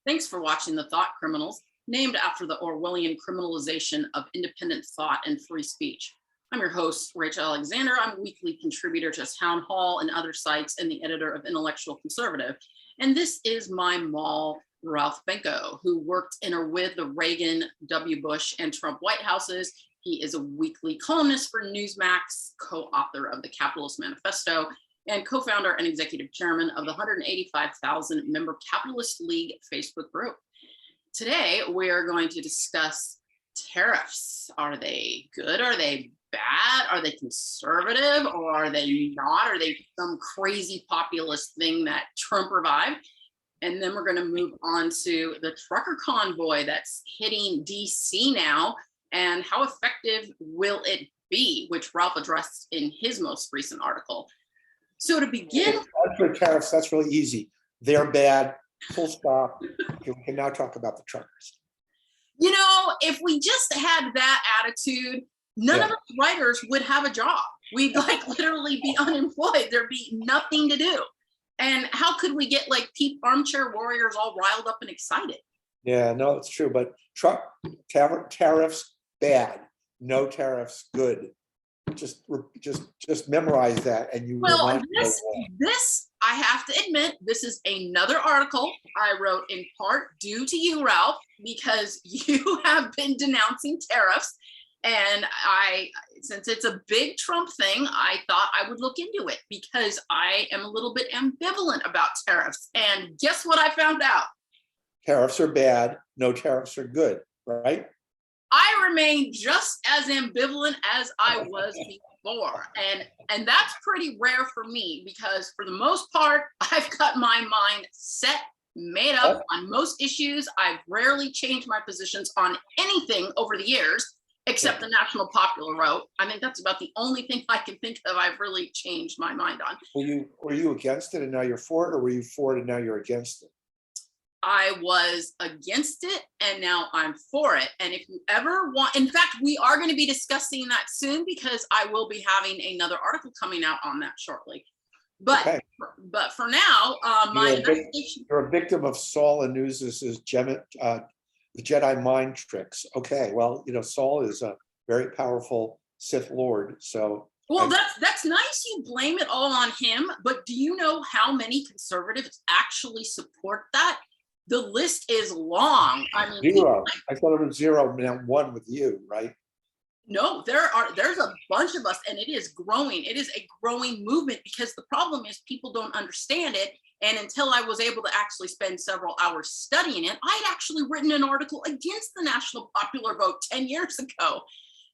Thanks for watching The Thought Criminals, named after the Orwellian criminalization of independent thought and free speech. I'm your host, Rachel Alexander. I'm a weekly contributor to Townhall and other sites and the editor of Intellectual Conservative. And this is my mall, Ralph Benko, who worked in or with the Reagan, W. Bush, and Trump White Houses. He is a weekly columnist for Newsmax, co-author of the Capitalist Manifesto, and co-founder and executive chairman of the 185,000 member Capitalist League Facebook group. Today, we're going to discuss tariffs. Are they good? Are they bad? Are they conservative, or are they not? Are they some crazy populist thing that Trump revived? And then we're going to move on to the trucker convoy that's hitting DC now, and how effective will it be, which Ralph addressed in his most recent article. So to begin, as for tariffs, that's really easy. They're bad, full stop. We can now talk about the truckers. You know, if we just had that attitude, none of us writers would have a job. We'd like literally be unemployed. There'd be nothing to do. And how could we get like armchair warriors all riled up and excited? Yeah, no, it's true. But tariffs, bad. No tariffs, good. Just memorize that, and you will not. This I have to admit, this is another article I wrote in part due to you, Ralph, because you have been denouncing tariffs, and since it's a big Trump thing, I thought I would look into it because I am a little bit ambivalent about tariffs. And guess what I found out? Tariffs are bad. No tariffs are good, right? I remain just as ambivalent as I was before. And that's pretty rare for me because for the most part, I've got my mind set, made up on most issues. I've rarely changed my positions on anything over the years, except the national popular vote. I think that's about the only thing I can think of I've really changed my mind on. Were you against it and now you're for it, or were you for it and now you're against it? I was against it and now I'm for it. And if you ever want, in fact, we are going to be discussing that soon because I will be having another article coming out on that shortly. But but for now, you're a victim of Saul and News's the Jedi mind tricks. Okay, well, you know, Saul is a very powerful Sith Lord, so. Well, that's nice. You blame it all on him, but do you know how many conservatives actually support that? The list is long. I mean, zero. I thought it was zero, now one with you, right? No, there's a bunch of us, and it is growing. It is a growing movement because the problem is people don't understand it. And until I was able to actually spend several hours studying it, I had actually written an article against the national popular vote 10 years ago.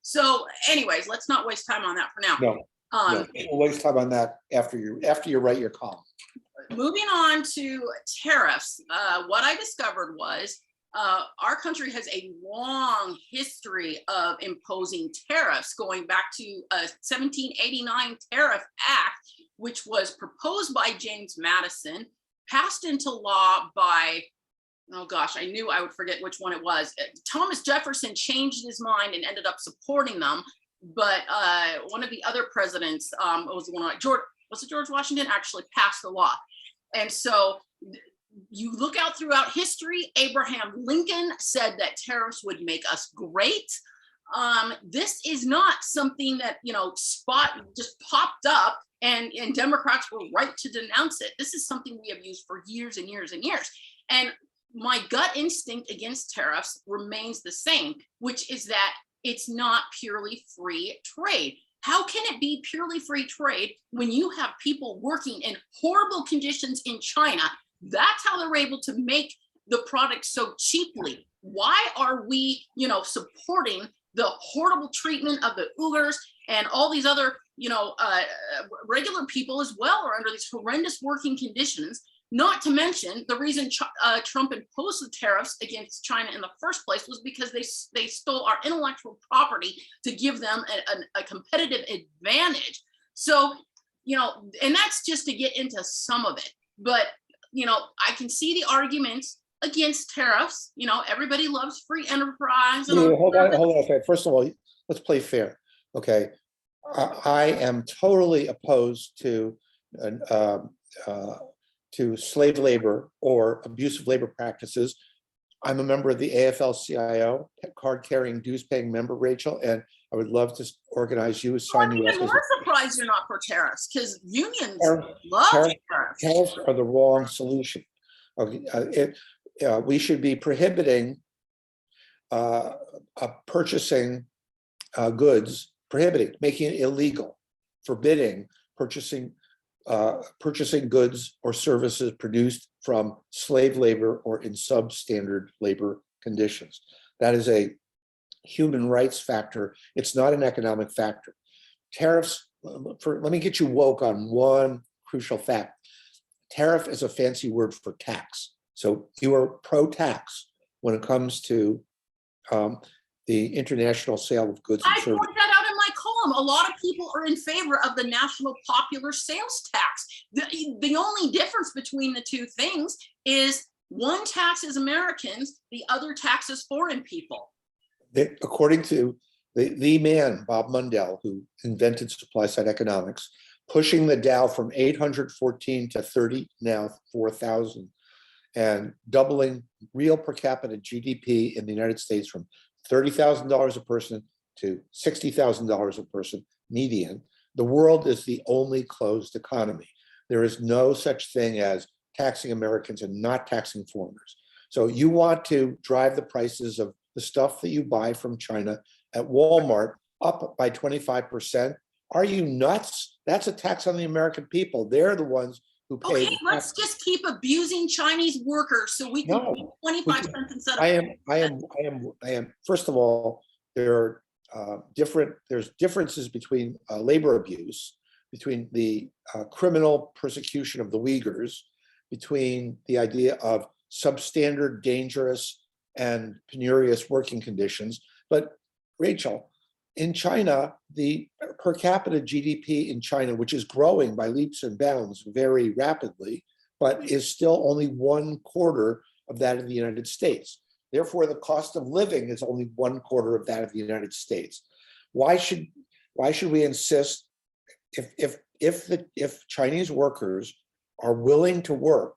So anyways, let's not waste time on that for now. No, we'll waste time on that after you write your column. Moving on to tariffs, what I discovered was our country has a long history of imposing tariffs, going back to a 1789 Tariff Act, which was proposed by James Madison, passed into law by, oh gosh, I knew I would forget which one it was. Thomas Jefferson changed his mind and ended up supporting them, but one of the other presidents, was it George Washington, actually passed the law. And so you look out throughout history, Abraham Lincoln said that tariffs would make us great. This is not something that, you know, just popped up and Democrats were right to denounce it. This is something we have used for years and years and years. And my gut instinct against tariffs remains the same, which is that it's not purely free trade. How can it be purely free trade when you have people working in horrible conditions in China? That's how they're able to make the product so cheaply. Why are we, you know, supporting the horrible treatment of the Uyghurs and all these other, you know, regular people as well are under these horrendous working conditions? Not to mention the reason Trump imposed the tariffs against China in the first place was because they stole our intellectual property to give them a competitive advantage. So, you know, and that's just to get into some of it. But, you know, I can see the arguments against tariffs. You know, everybody loves free enterprise. And hold on. Okay. First of all, let's play fair. Okay. I am totally opposed to to slave labor or abusive labor practices. I'm a member of the AFL-CIO, card-carrying, dues-paying member, Rachel, and I would love to organize you, assign I'm you up even as more surprised you're not for tariffs because unions Tariff- love tariff- tariffs. tariffs are the wrong solution. Okay, we should be prohibiting purchasing goods, making it illegal, forbidding purchasing goods or services produced from slave labor or in substandard labor conditions. That is a human rights factor. It's not an economic factor. Tariffs, let me get you woke on one crucial fact. Tariff is a fancy word for tax. So you are pro-tax when it comes to the international sale of goods and I services. point that out in my column. A lot of people are in favor of the national popular sales tax. The only difference between the two things is one taxes Americans, the other taxes foreign people. According to the man, Bob Mundell, who invented supply side economics, pushing the Dow from 814 to 30, now 4,000, and doubling real per capita GDP in the United States from $30,000 a person to $60,000 a person median. The world is the only closed economy. There is no such thing as taxing Americans and not taxing foreigners. So you want to drive the prices of the stuff that you buy from China at Walmart up by 25%. Are you nuts? That's a tax on the American people. They're the ones who pay. Okay, let's just keep abusing Chinese workers so we can pay 25 cents instead of. I am. First of all, there's differences between labor abuse, between the criminal persecution of the Uyghurs, between the idea of substandard, dangerous, and penurious working conditions. But Rachel, in China, the per capita GDP in China, which is growing by leaps and bounds very rapidly, but is still only 1/4 of that of the United States. Therefore, the cost of living is only 1/4 of that of the United States. Why should we insist if Chinese workers are willing to work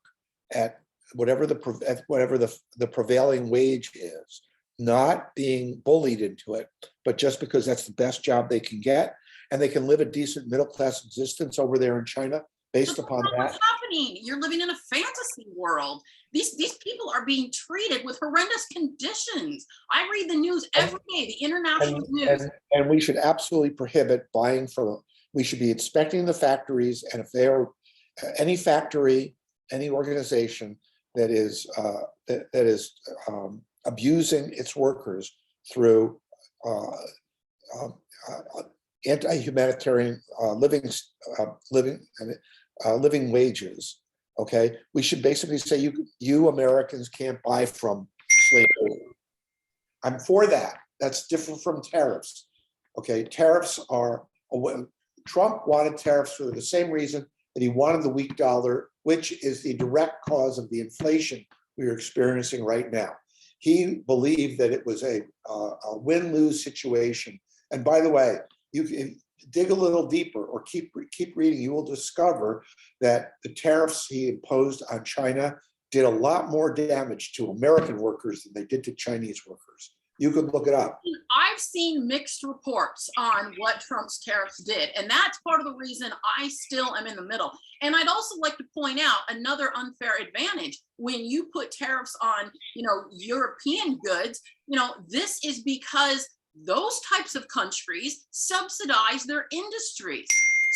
at whatever the prevailing wage is, not being bullied into it, but just because that's the best job they can get, and they can live a decent middle-class existence over there in China based upon that. What's happening? You're living in a fantasy world. These people are being treated with horrendous conditions. I read the news every day, the international news. And we should absolutely prohibit buying from, we should be inspecting the factories, and if they are any factory, any organization that is abusing its workers through anti-humanitarian living wages. Okay, we should basically say you Americans can't buy from slave labor. I'm for that. That's different from tariffs. Okay, tariffs are. Trump wanted tariffs for the same reason that he wanted the weak dollar, which is the direct cause of the inflation we are experiencing right now. He believed that it was a win-lose situation. And by the way, you can dig a little deeper or keep reading, you will discover that the tariffs he imposed on China did a lot more damage to American workers than they did to Chinese workers. You could look it up. I've seen mixed reports on what Trump's tariffs did, and that's part of the reason I still am in the middle. And I'd also like to point out another unfair advantage. When you put tariffs on, European goods, this is because those types of countries subsidize their industries.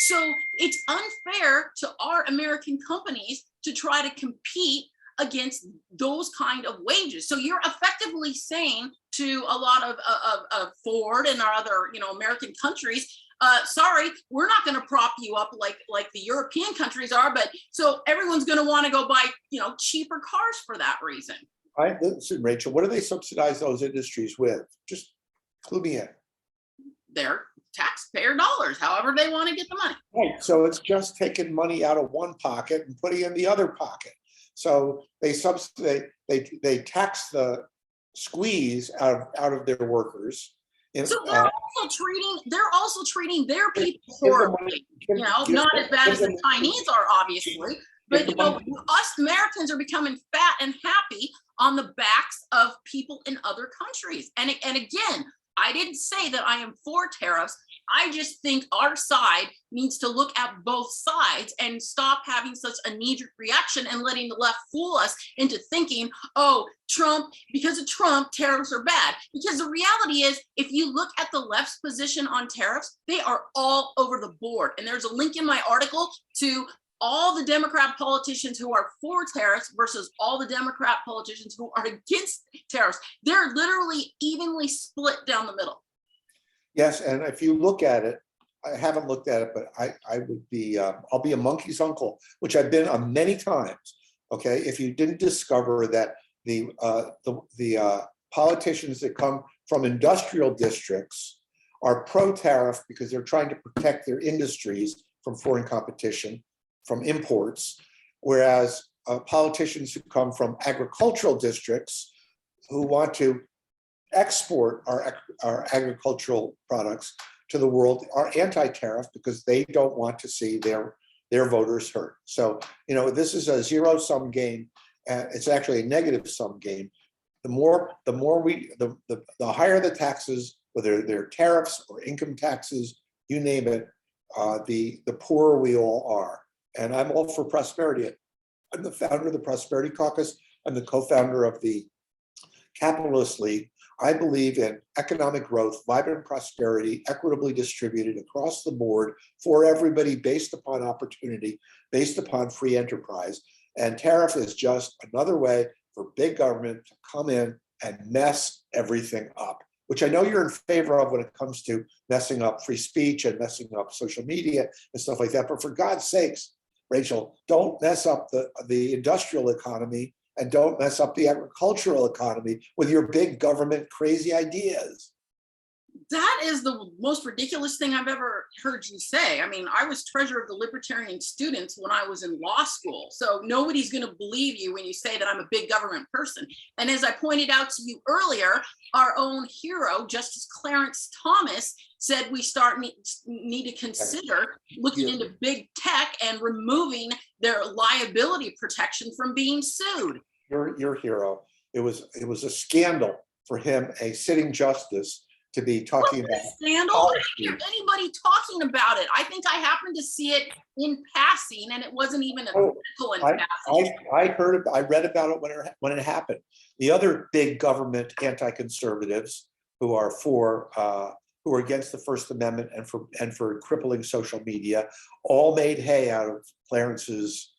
So it's unfair to our American companies to try to compete against those kind of wages. So you're effectively saying to a lot of Ford and our other, American countries, sorry, we're not going to prop you up like the European countries are, but so everyone's going to want to go buy, cheaper cars for that reason. Listen, Rachel, what do they subsidize those industries with? Just clue me in. Their taxpayer dollars, however they want to get the money. Right. So it's just taking money out of one pocket and putting it in the other pocket. So they tax the squeeze out of their workers. So they're also treating their people horribly. Not as bad as the Chinese are, obviously, But you know, us Americans are becoming fat and happy on the backs of people in other countries. And again, I didn't say that I am for tariffs. I just think our side needs to look at both sides and stop having such a knee-jerk reaction and letting the left fool us into thinking, oh, Trump, because of Trump, tariffs are bad. Because the reality is, if you look at the left's position on tariffs, they are all over the board. And there's a link in my article to all the Democrat politicians who are for tariffs versus all the Democrat politicians who are against tariffs. They're literally evenly split down the middle. Yes, and if you look at it, I haven't looked at it, but I would be, I'll be a monkey's uncle, which I've been on many times. Okay, if you didn't discover that the politicians that come from industrial districts are pro-tariff because they're trying to protect their industries from foreign competition, from imports, whereas politicians who come from agricultural districts who want to export our agricultural products to the world are anti-tariff because they don't want to see their voters hurt. So, you know, this is a zero-sum game. It's actually a negative-sum game. The higher the taxes, whether they're tariffs or income taxes, you name it, the poorer we all are. And I'm all for prosperity. I'm the founder of the Prosperity Caucus. I'm the co-founder of the Capitalist League. I believe in economic growth, vibrant prosperity, equitably distributed across the board for everybody based upon opportunity, based upon free enterprise. And tariff is just another way for big government to come in and mess everything up, which I know you're in favor of when it comes to messing up free speech and messing up social media and stuff like that. But for God's sakes, Rachel, don't mess up the industrial economy and don't mess up the agricultural economy with your big government crazy ideas. That is the most ridiculous thing I've ever heard you say. I mean, I was treasurer of the Libertarian Students when I was in law school. So nobody's going to believe you when you say that I'm a big government person. And as I pointed out to you earlier, our own hero, Justice Clarence Thomas, said we need to consider looking into big tech and removing their liability protection from being sued. Your hero. It was a scandal for him, a sitting justice, to be talking about scandal. I didn't hear anybody talking about it. I think I happened to see it in passing, and it wasn't even a article in passing. I read about it when it happened. The other big government anti-conservatives who are against the First Amendment and for crippling social media all made hay out of Clarence's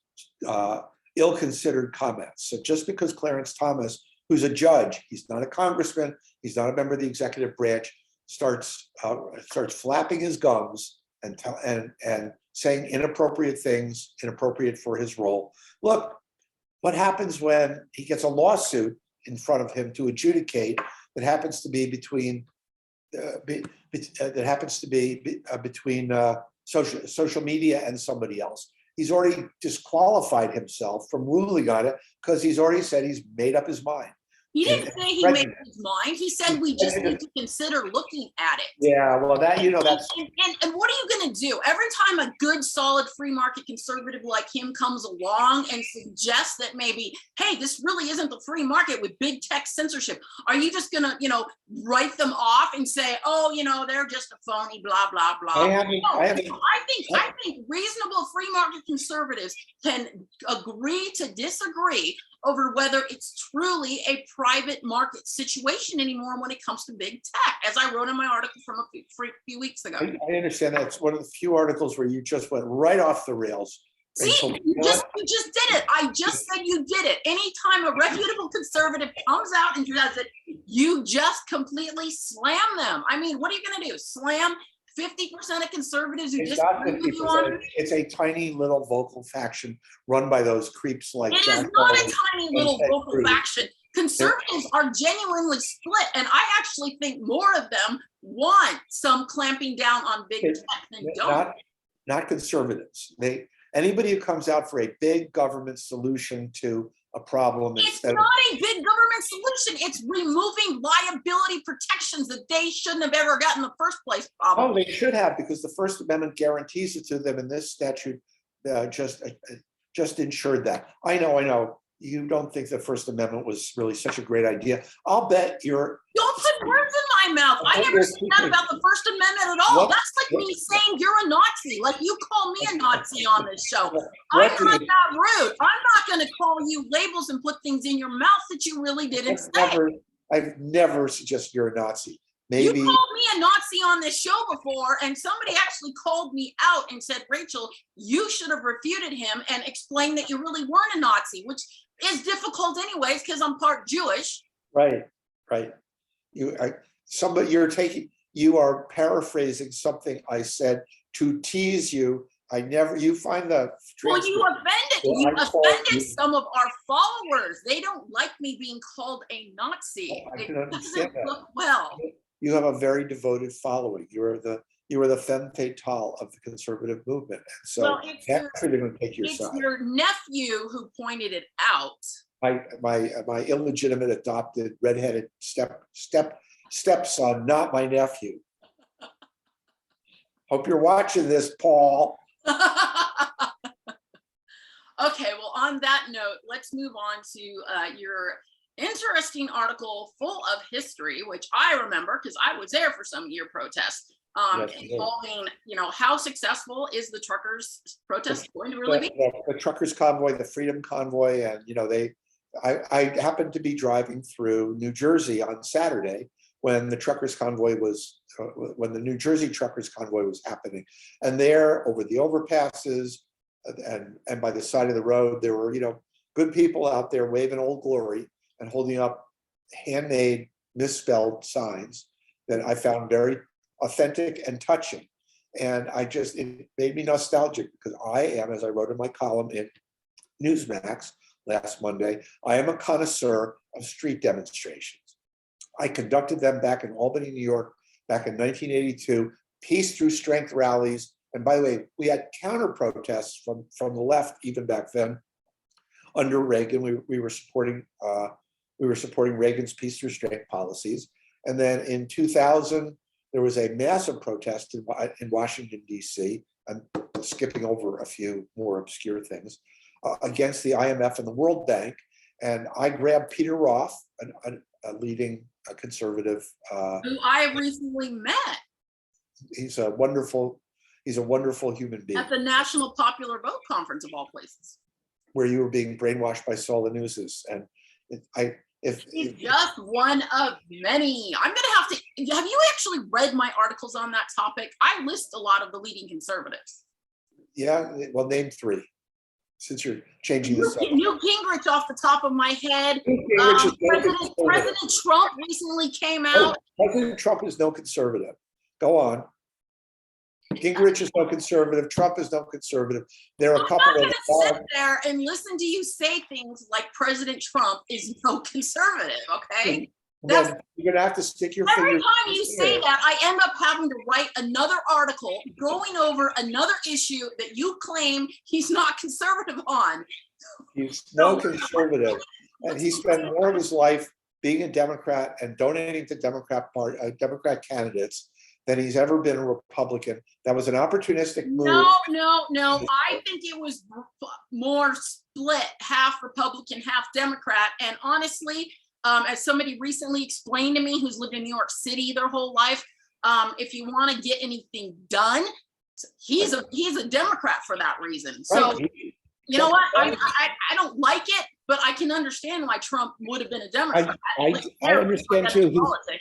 ill-considered comments. So just because Clarence Thomas, who's a judge, he's not a congressman, he's not a member of the executive branch, starts flapping his gums and saying inappropriate things, inappropriate for his role. Look, what happens when he gets a lawsuit in front of him to adjudicate that happens to be between social media and somebody else? He's already disqualified himself from ruling on it because he's already said he's made up his mind. He didn't say he made up his mind. He said we just need to consider looking at it. Yeah, well, that's. And what are you going to do? Every time a good, solid free market conservative like him comes along and suggests that maybe, hey, this really isn't the free market with big tech censorship, are you just going to, write them off and say, oh, they're just a phony, blah, blah, blah? I think reasonable free market conservatives can agree to disagree over whether it's truly a private market situation anymore when it comes to big tech, as I wrote in my article from a few weeks ago. I understand that. It's one of the few articles where you just went right off the rails. See, you just did it. I just said you did it. Anytime a reputable conservative comes out and does it, you just completely slam them. I mean, what are you going to do? Slam 50% of conservatives who disagree with you on it? It's a tiny little vocal faction run by those creeps like it is not a tiny little vocal faction. Conservatives are genuinely split, and I actually think more of them want some clamping down on big tech than don't. Not conservatives. Anybody who comes out for a big government solution to a problem. It's not a big government solution. It's removing liability protections that they shouldn't have ever gotten in the first place. Probably. Oh, they should have, because the First Amendment guarantees it to them, and this statute just just ensured that. I know. You don't think the First Amendment was really such a great idea. I'll bet you're. Don't put words in my mouth. I never said that about the First Amendment at all. That's like me saying you're a Nazi. Like you call me a Nazi on this show. I'm not that rude. I'm not going to call you labels and put things in your mouth that you really didn't say. I've never suggested you're a Nazi. Maybe you called me a Nazi on this show before, and somebody actually called me out and said, Rachel, you should have refuted him and explained that you really weren't a Nazi, which is difficult anyways, because I'm part Jewish. Right. You are paraphrasing something I said to tease you. You find the well, you offended some of our followers. They don't like me being called a Nazi. I can understand that. Look well. You have a very devoted following. You are the femme fatale of the conservative movement. And so that's going to take your side. It's your nephew who pointed it out. My illegitimate adopted redheaded stepson, not my nephew. Hope you're watching this, Paul. Okay, well, on that note, let's move on to your interesting article full of history, which I remember because I was there for some of your protests, involving, how successful is the truckers' protest going to really be? The truckers' convoy, the Freedom Convoy, and I happened to be driving through New Jersey on Saturday when the truckers' convoy when the New Jersey truckers' convoy was happening, and there over the overpasses and by the side of the road, there were good people out there waving Old Glory and holding up handmade misspelled signs that I found very authentic and touching. And it made me nostalgic because I am, as I wrote in my column in Newsmax last Monday, I am a connoisseur of street demonstrations. I conducted them back in Albany, New York, back in 1982, peace through strength rallies. And by the way, we had counter protests from the left even back then. Under Reagan, we were supporting Reagan's peace through strength policies. And then in 2000, there was a massive protest in Washington, D.C. I'm skipping over a few more obscure things, against the IMF and the World Bank. And I grabbed Peter Roth, a leading conservative. Who I recently met. He's a wonderful human being. At the National Popular Vote Conference of all places. Where you were being brainwashed by Saul the Newses. And he's just one of many. I'm going to have you actually read my articles on that topic? I list a lot of the leading conservatives. Yeah, well, name three, since you're changing this up. Newt Gingrich off the top of my head. President Trump recently came out. President Trump is no conservative. Go on. Gingrich is no conservative. Trump is no conservative. There are a couple of. I'm not going to sit there and listen to you say things like President Trump is no conservative. Okay. You're going to have to stick your every fingers. time you say that, I end up having to write another article going over another issue that you claim he's not conservative on. He's no conservative, and he spent more of his life being a Democrat and donating to Democrat candidates than he's ever been a Republican. That was an opportunistic move. No. I think it was more split, half Republican, half Democrat. And honestly, as somebody recently explained to me who's lived in New York City their whole life, if you want to get anything done, he's a Democrat for that reason. So right. You know what? I don't like it, but I can understand why Trump would have been a Democrat. I understand too.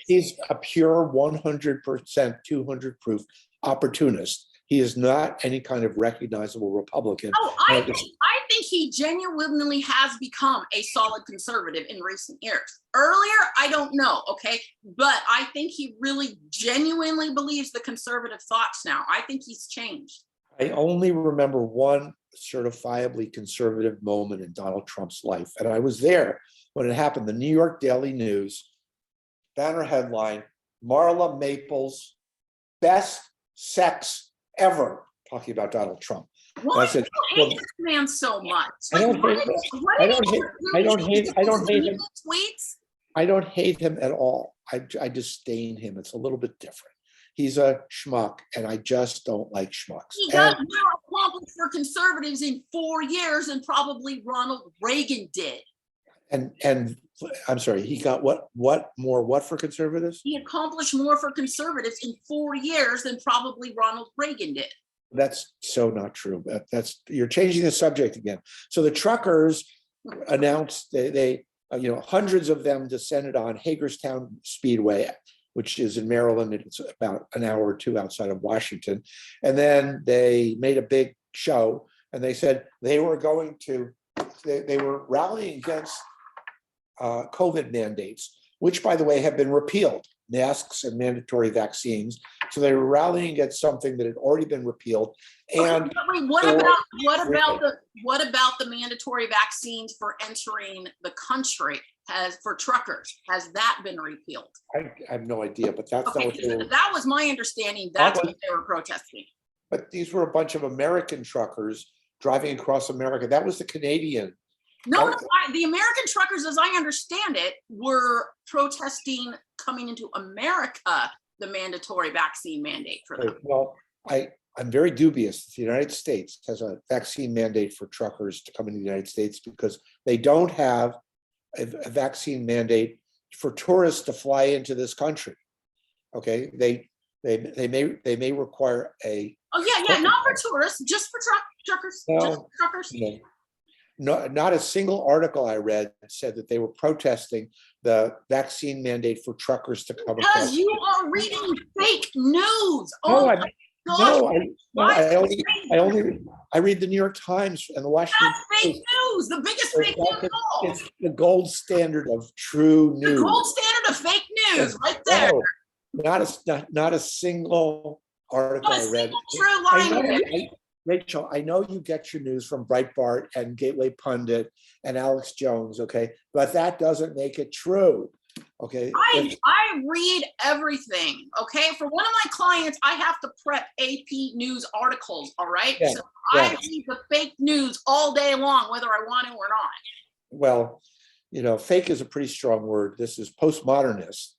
He's a pure 100%, 200 proof opportunist. He is not any kind of recognizable Republican. Oh, I think he genuinely has become a solid conservative in recent years. Earlier, I don't know, okay? But I think he really genuinely believes the conservative thoughts now. I think he's changed. I only remember one certifiably conservative moment in Donald Trump's life. And I was there when it happened. The New York Daily News, banner headline, Marla Maples, best sex ever, talking about Donald Trump. Why do you hate this man so much? I don't hate him at all. I disdain him. It's a little bit different. He's a schmuck, and I just don't like schmucks. He got more accomplished for conservatives in 4 years than probably Ronald Reagan did. And I'm sorry, he got what for conservatives? He accomplished more for conservatives in 4 years than probably Ronald Reagan did. That's so not true. That's you're changing the subject again. So the truckers announced they hundreds of them descended on Hagerstown Speedway, which is in Maryland. It's about an hour or two outside of Washington. And then they made a big show, and they said they were going to, they were rallying against COVID mandates, which, by the way, have been repealed, masks and mandatory vaccines. So they were rallying against something that had already been repealed. And wait, what about the mandatory vaccines for entering the country for truckers? Has that been repealed? I have no idea, but that's okay, not what they were. That was my understanding. That's what they were protesting. But these were a bunch of American truckers driving across America. That was the Canadian. No, the American truckers, as I understand it, were protesting coming into America, the mandatory vaccine mandate for them. Well, I'm very dubious that the United States has a vaccine mandate for truckers to come into the United States, because they don't have a vaccine mandate for tourists to fly into this country. Okay, they may require a. Oh yeah, not for tourists, just for truckers. No, just for truckers. No. No, not a single article I read said that they were protesting the vaccine mandate for truckers to come across. Because you are reading fake news. No, I read the New York Times and the Washington Post. Fake news, the biggest fake news of all. It's the gold standard of true news. The gold standard of fake news, right there. No, not a single article I read. True line. Rachel, I know you get your news from Breitbart and Gateway Pundit and Alex Jones, okay? But that doesn't make it true, okay? I read everything, okay? For one of my clients, I have to prep AP News articles, all right? Yeah, so I read the fake news all day long, whether I want to or not. Well, fake is a pretty strong word. This is postmodernist,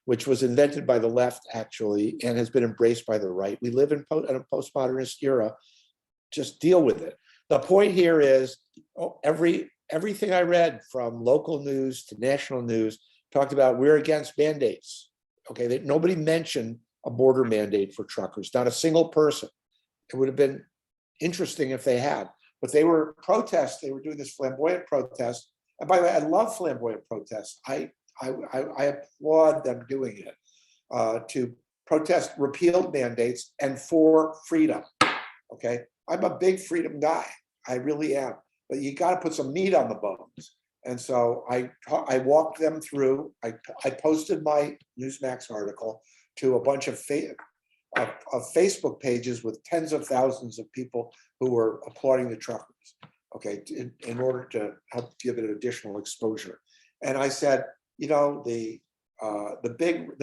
which was invented by the left, actually, and has been embraced by the right. We live in a postmodernist era. Just deal with it. The point here is everything I read, from local news to national news, talked about we're against mandates. Okay, that nobody mentioned a border mandate for truckers, not a single person. It would have been interesting if they had, but they were protests. They were doing this flamboyant protest. And by the way, I love flamboyant protests. I applaud them doing it to protest repealed mandates and for freedom. Okay. I'm a big freedom guy. I really am. But you got to put some meat on the bones. And so I walked them through. I posted my Newsmax article to a bunch of Facebook pages with tens of thousands of people who were applauding the truckers. Okay, in order to help give it additional exposure. And I said, the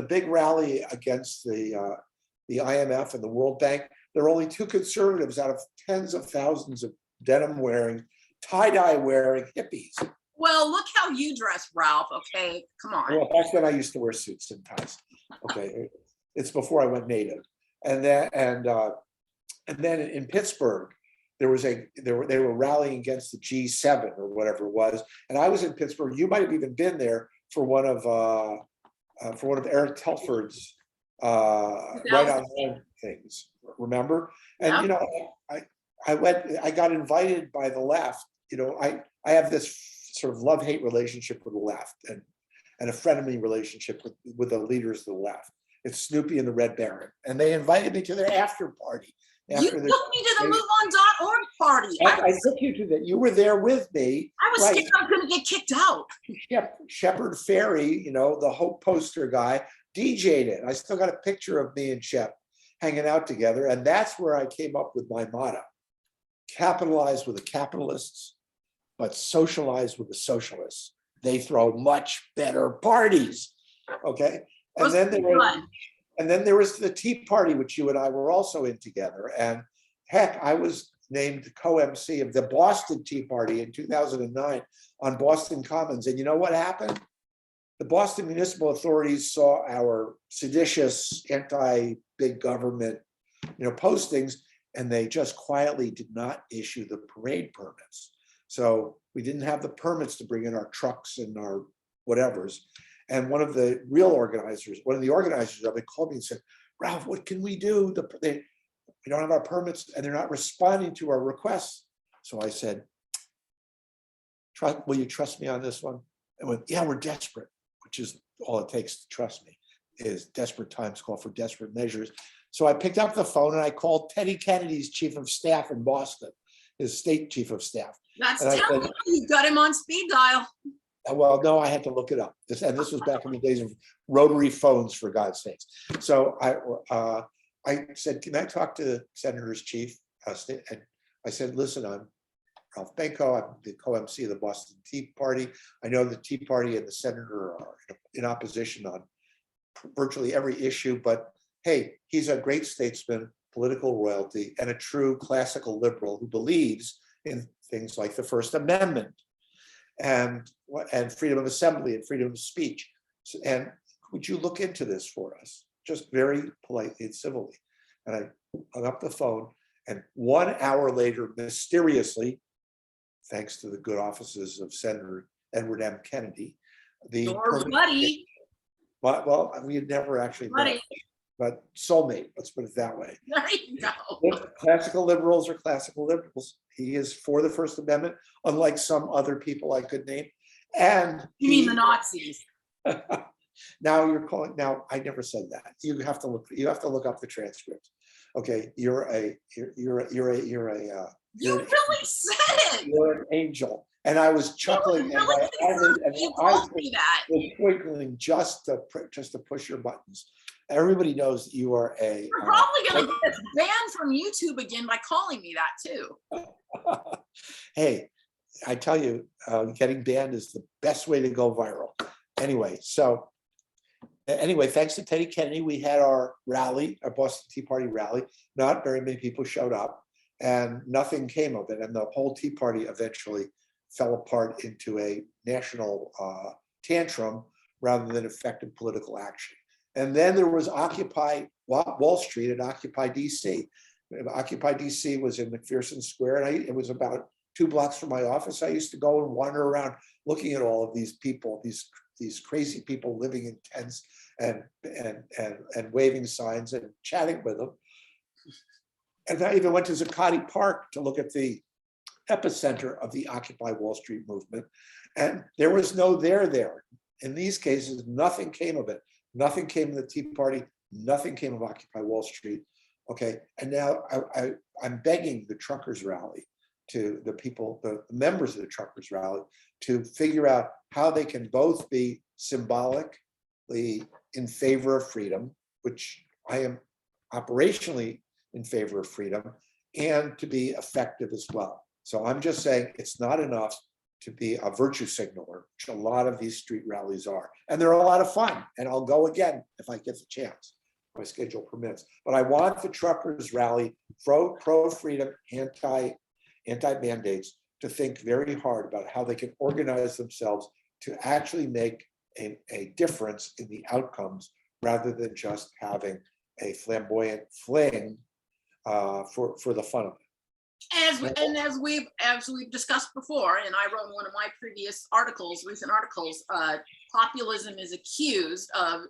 big rally against the IMF and the World Bank, there are only two conservatives out of tens of thousands of denim wearing, tie-dye wearing hippies. Well, look how you dress, Ralph. Okay, come on. Well, back then I used to wear suits and ties. Okay, it's before I went native. And then in Pittsburgh, they were rallying against the G7 or whatever it was. And I was in Pittsburgh. You might have even been there for one of Eric Telford's right on one things. Remember? And yeah. I got invited by the left. I have this sort of love-hate relationship with the left and a frenemy relationship with the leaders of the left. It's Snoopy and the Red Baron. And they invited me to their after party. You took me to the MoveOn.org party. I took you to that. You were there with me. I was scared I was going to get kicked out. Shepard Fairey, the Hope poster guy, DJ'd it. I still got a picture of me and Shep hanging out together. And that's where I came up with my motto: capitalize with the capitalists, but socialize with the socialists. They throw much better parties. Okay. And then there was the Tea Party, which you and I were also in together. And heck, I was named co-MC of the Boston Tea Party in 2009 on Boston Commons. And you know what happened? the Boston municipal authorities saw our seditious, anti-big government, postings, and they just quietly did not issue the parade permits. So we didn't have the permits to bring in our trucks and our whatevers. And one of the organizers of it called me and said, Ralph, what can we do? We don't have our permits and they're not responding to our requests. So I said, will you trust me on this one? And went, yeah, we're desperate, which is all it takes to trust me, is desperate times call for desperate measures. So I picked up the phone and I called Teddy Kennedy's chief of staff in Boston, his state chief of staff. That's telling you got him on speed dial. Well, no, I had to look it up. This was back in the days of rotary phones, for God's sakes. So I said, can I talk to the senator's chief? And I said, listen, I'm Ralph Benko. I'm the co-MC of the Boston Tea Party. I know the Tea Party and the senator are in opposition on virtually every issue, but hey, he's a great statesman, political royalty, and a true classical liberal who believes in things like the First Amendment and freedom of assembly and freedom of speech. And would you look into this for us? Just very politely and civilly. And I hung up the phone, and 1 hour later, mysteriously, thanks to the good offices of Senator Edward M. Kennedy, Your buddy. Well, we had never actually met, but soulmate, let's put it that way. There you go. Classical liberals are classical liberals. He is for the First Amendment, unlike some other people I could name. And you mean the Nazis? Now you're calling. Now I never said that. You have to look. You have to look up the transcript. Okay, you really said it. You're an angel, and I was chuckling, and my eyes were twinkling just to push your buttons. Everybody knows that you are a. You're probably going to get banned from YouTube again by calling me that too. Hey, I tell you, getting banned is the best way to go viral. Anyway, thanks to Teddy Kennedy, we had our rally, our Boston Tea Party rally. Not very many people showed up, and nothing came of it. And the whole Tea Party eventually fell apart into a national tantrum rather than effective political action. And then there was Occupy Wall Street and Occupy DC. Occupy DC was in McPherson Square, and it was about 2 blocks from my office. I used to go and wander around looking at all of these people, these crazy people living in tents and waving signs and chatting with them. And I even went to Zuccotti Park to look at the epicenter of the Occupy Wall Street movement. And there was no there. In these cases, nothing came of it. Nothing came of the Tea Party. Nothing came of Occupy Wall Street. Okay, and now I'm begging the truckers rally, to the people, the members of the truckers rally, to figure out how they can both be symbolically in favor of freedom, which I am operationally in favor of freedom, and to be effective as well. So I'm just saying it's not enough to be a virtue signaler, which a lot of these street rallies are. And they're a lot of fun, and I'll go again if I get the chance, my schedule permits. But I want the truckers rally, pro-freedom, anti-mandates, to think very hard about how they can organize themselves to actually make a difference in the outcomes, rather than just having a flamboyant fling for the fun of it. As we've discussed before, and I wrote in one of my previous articles, recent articles, populism is accused of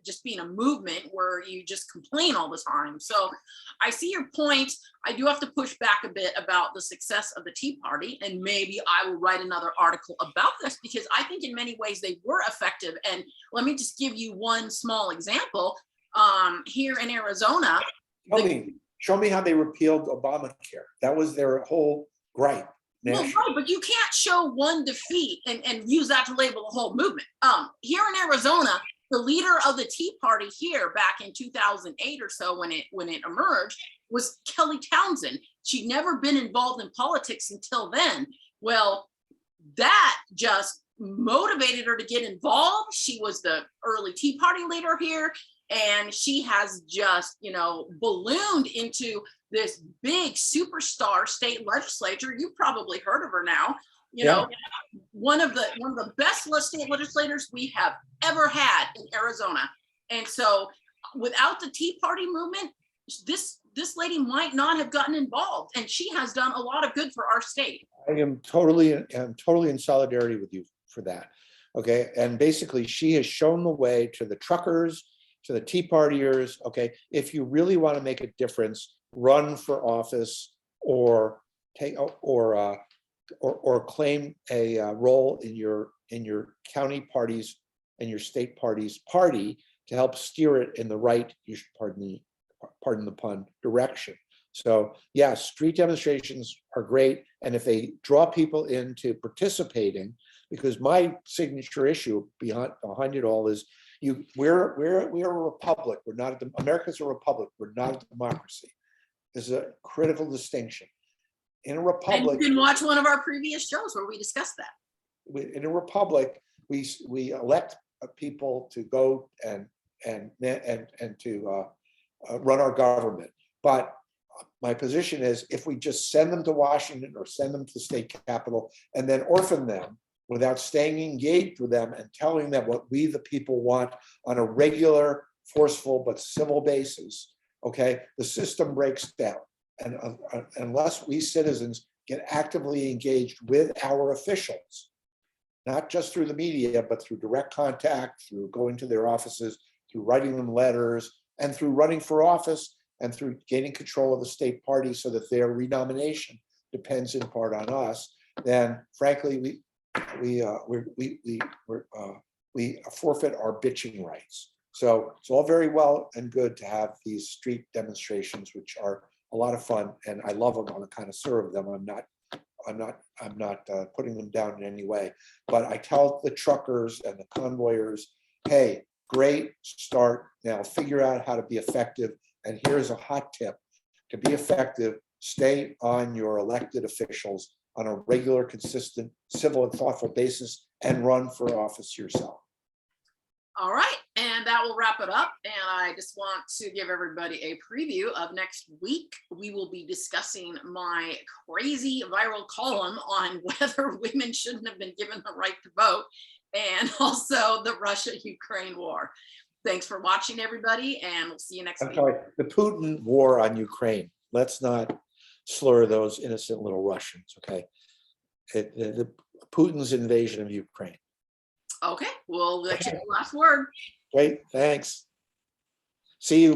just being a movement where you just complain all the time. So I see your point. I do have to push back a bit about the success of the Tea Party, and maybe I will write another article about this, because I think in many ways they were effective. And let me just give you one small example. Here in Arizona, Show me how they repealed Obamacare. That was their whole gripe. Well, right, but you can't show one defeat and use that to label the whole movement. Here in Arizona, the leader of the Tea Party here back in 2008 or so, when it emerged, was Kelly Townsend. She'd never been involved in politics until then. Well, that just motivated her to get involved. She was the early Tea Party leader here. And she has just, ballooned into this big superstar state legislature. You've probably heard of her now. you know, one of the best state legislators we have ever had in Arizona. And so without the Tea Party movement, this lady might not have gotten involved, and she has done a lot of good for our state. I am totally in solidarity with you for that. Okay. And basically she has shown the way to the truckers, to the Tea Partiers. Okay. If you really want to make a difference, run for office or take or claim a role in your county parties and your state party's party to help steer it in the right, you should pardon the pun, direction. So yeah, street demonstrations are great. And if they draw people into participating, because my signature issue behind it all is we're a republic. We're not America's a republic. We're not a democracy. This is a critical distinction. In a republic, and you can watch one of our previous shows where we discussed that. In a republic, we elect people to go and to run our government. But my position is, if we just send them to Washington or send them to the state capitol and then orphan them without staying engaged with them and telling them what we, the people, want on a regular, forceful, but civil basis, okay, the system breaks down. And unless we citizens get actively engaged with our officials, not just through the media, but through direct contact, through going to their offices, through writing them letters, and through running for office, and through gaining control of the state party so that their renomination depends in part on us, then frankly, we forfeit our bitching rights. So it's all very well and good to have these street demonstrations, which are a lot of fun, and I love them. I'm a connoisseur of them. I'm not putting them down in any way. But I tell the truckers and the convoyers, hey, great start. Now figure out how to be effective. And here's a hot tip: to be effective, stay on your elected officials on a regular, consistent, civil, and thoughtful basis, and run for office yourself. All right, and that will wrap it up. And I just want to give everybody a preview of next week. We will be discussing my crazy viral column on whether women shouldn't have been given the right to vote, and also the Russia-Ukraine war. Thanks for watching, everybody, and we'll see you next week. Sorry, the Putin war on Ukraine. Let's not slur those innocent little Russians, okay? The Putin's invasion of Ukraine. Okay, well, let you have the last word. Great, thanks. See you.